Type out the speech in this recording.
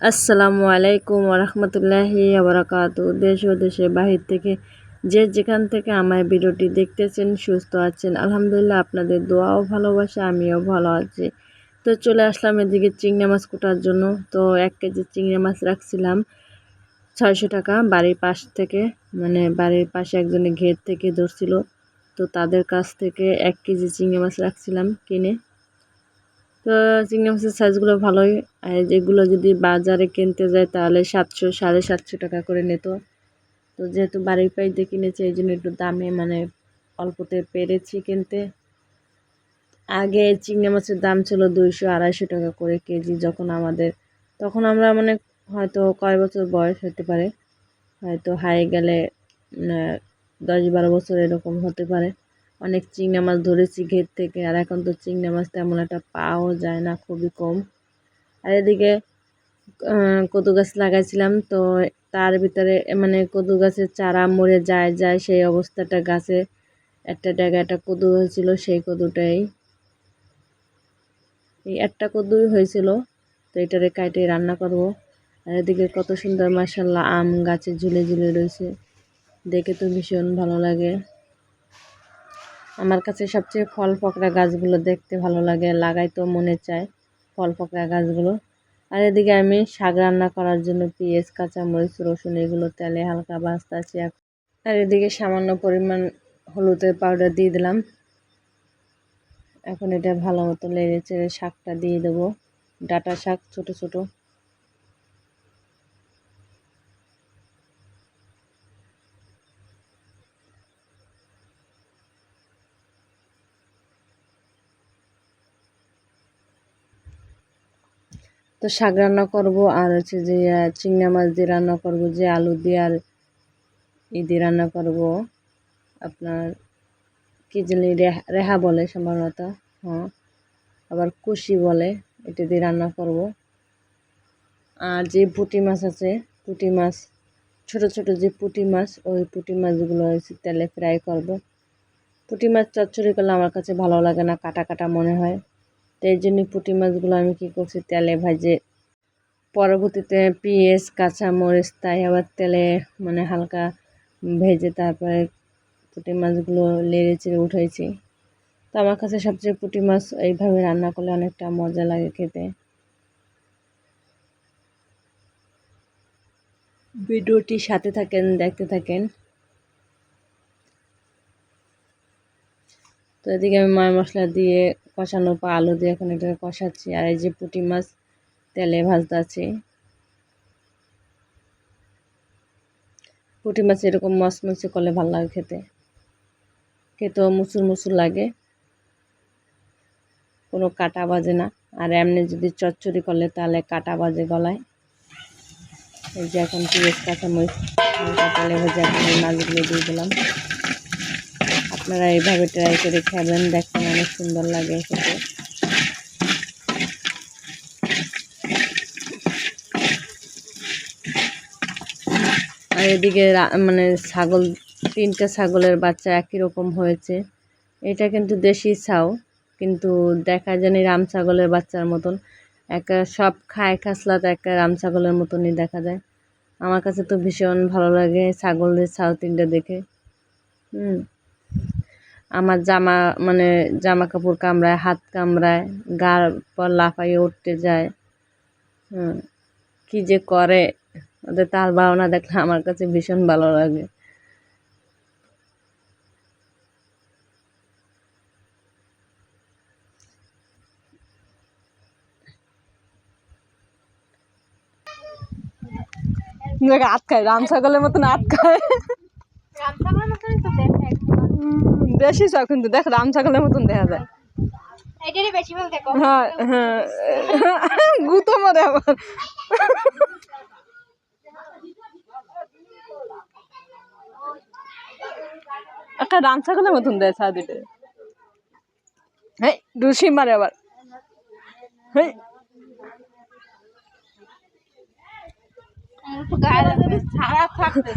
আসসালামু আলাইকুম ওরহমতুল্লাহি ওবরাকাতু। দেশ ও দেশের বাহির থেকে যে যেখান থেকে আমার ভিডিওটি দেখতেছেন সুস্থ আছেন আলহামদুলিল্লাহ। আপনাদের দোয়া ও ভালোবাসা আমিও ভালো আছি। তো চলে আসলাম এদিকে চিংড়ি মাছ কোটার জন্য। তো 1 কেজি চিংড়ি মাছ রাখছিলাম 600 টাকা বাড়ির পাশ থেকে, মানে বাড়ির পাশে একজনের ঘের থেকে ধরছিল, তো তাদের কাছ থেকে 1 কেজি চিংড়ি মাছ রাখছিলাম কিনে। তো চিংড়ি মাছের সাইজগুলো ভালোই, আর যেগুলো যদি বাজারে কিনতে যায় তাহলে 700 750 টাকা করে নিত। তো যেহেতু বাড়ির পাইতে কিনেছি এই জন্য একটু দামে মানে অল্পতে পেরেছি কিনতে। আগে চিংড়ি মাছের দাম ছিল 200 250 টাকা করে কেজি, তখন আমরা মানে হয়তো কয় বছর বয়স হতে পারে, হয়তো হাই গেলে 10-12 বছর এরকম হতে পারে। অনেক চিংড়ি মাছ ধরেছি ঘের থেকে, আর এখন তো চিংড়ি মাছ তেমন একটা পাওয়া যায় না, খুবই কম। আর এদিকে কদু গাছ লাগাইছিলাম, তো তার ভিতরে মানে কদু গাছের চারা মরে যায় সেই অবস্থাটা, গাছে একটা জায়গায় একটা কদু হয়েছিল, সেই কদুটাই এই একটা কদুই হয়েছিল। তো এটারে কাটে রান্না করব। আর এদিকে কত সুন্দর মাশাআল্লাহ আম গাছে ঝুলে ঝুলে রয়েছে, দেখে তো ভীষণ ভালো লাগে। আমার কাছে সবচেয়ে ফল ফকরা গাছগুলো দেখতে ভালো লাগে, লাগাইতেও মনে চায় ফল ফকরা গাছগুলো। আর এদিকে আমি শাক রান্না করার জন্য পেঁয়াজ কাঁচামরিচ রসুন এগুলো তেলে হালকা ভাজতেছি। আর এদিকে সামান্য পরিমাণ হলুদের পাউডার দিয়ে দিলাম। এখন এটা ভালো মতো নেড়ে চেড়ে শাকটা দিয়ে দেবো, ডাঁটা শাক ছোট ছোট। তো শাক রান্না করব, আর হচ্ছে যে চিংড়ি মাছ দিয়ে রান্না করব, যে আলু দিয়ে আর দিয়ে রান্না করব, আপনার কি জানি রেহা বলে সম্ভবত, হ্যাঁ আবার কুশি বলে, এটা দিয়ে রান্না করব। আর যে পুঁটি মাছ আছে, পুঁটি মাছ ছোট ছোট যে পুঁটি মাছ, ওই পুঁটি মাছগুলো হচ্ছে তেলে ফ্রাই করব। পুঁটি মাছ চচ্চড়ি করলে আমার কাছে ভালো লাগে না, কাটা কাটা মনে হয়। তো এই জন্য পুঁটি মাছগুলো আমি কী করছি, তেলে ভাজে পরবর্তীতে পেঁয়াজ কাঁচামরিচ তাই আবার তেলে মানে হালকা ভেজে তারপরে পুঁটি মাছগুলো নেড়ে চেড়ে উঠাইছি। তো আমার কাছে সবচেয়ে পুঁটি মাছ এইভাবে রান্না করলে অনেকটা মজা লাগে খেতে। ভিডিওটি সাথে থাকেন, দেখতে থাকেন। তো এদিকে আমি ময় মশলা দিয়ে কষানোর পর আলু দিয়ে এখন এটা কষাচ্ছি। আর এই যে পুঁটি মাছ তেলে ভাজতেছি। পুঁটি মাছ এরকম মচমচে করলে ভালো লাগে খেতে, খেতেও মুচুর মুচুর লাগে, কোনো কাটা বাজে না। আর এমনি যদি চচ্চড়ি করলে তাহলে কাটা বাজে গলায়। এই যে এখন পেঁয়াজ কাঁচামরিচ তেলে ভেজে এখন এই মাছগুলো দিয়ে দিলাম। আপনারা এইভাবে ট্রাই করে খাবেন, দেখতে অনেক সুন্দর লাগে খেতে। আর এদিকে মানে ছাগল, 3টা ছাগলের বাচ্চা একই রকম হয়েছে। এটা কিন্তু দেশি ছাও, কিন্তু দেখা জানি রাম ছাগলের বাচ্চার মতন, একটা সব খায় খাসলাত একটা রাম ছাগলের মতনই দেখা যায়। আমার কাছে তো ভীষণ ভালো লাগে ছাগলের ছাও 3টা দেখে। আমার মানে জামা কাপড় কামড়ায়, হাত কামড়ায়, গার পর লাফাইয়ে উঠতে যায়। কি যে করে ওদের তাল বাহানা দেখলে আমার কাছে ভীষণ ভালো লাগে। আট খায় রাম ছাগলের মতন, আট খায় দেশি ছাও, কিন্তু দেখ রাম ছাগলের মতন দেখা যায়। হ্যাঁ হ্যাঁ গুতো মরে আবার। একটা রাম ছাগলের মতন দেয় ছাড় দিতে। হ্যাঁ ডুসি মারে আবার। হ্যাঁ ছাড়া থাকতে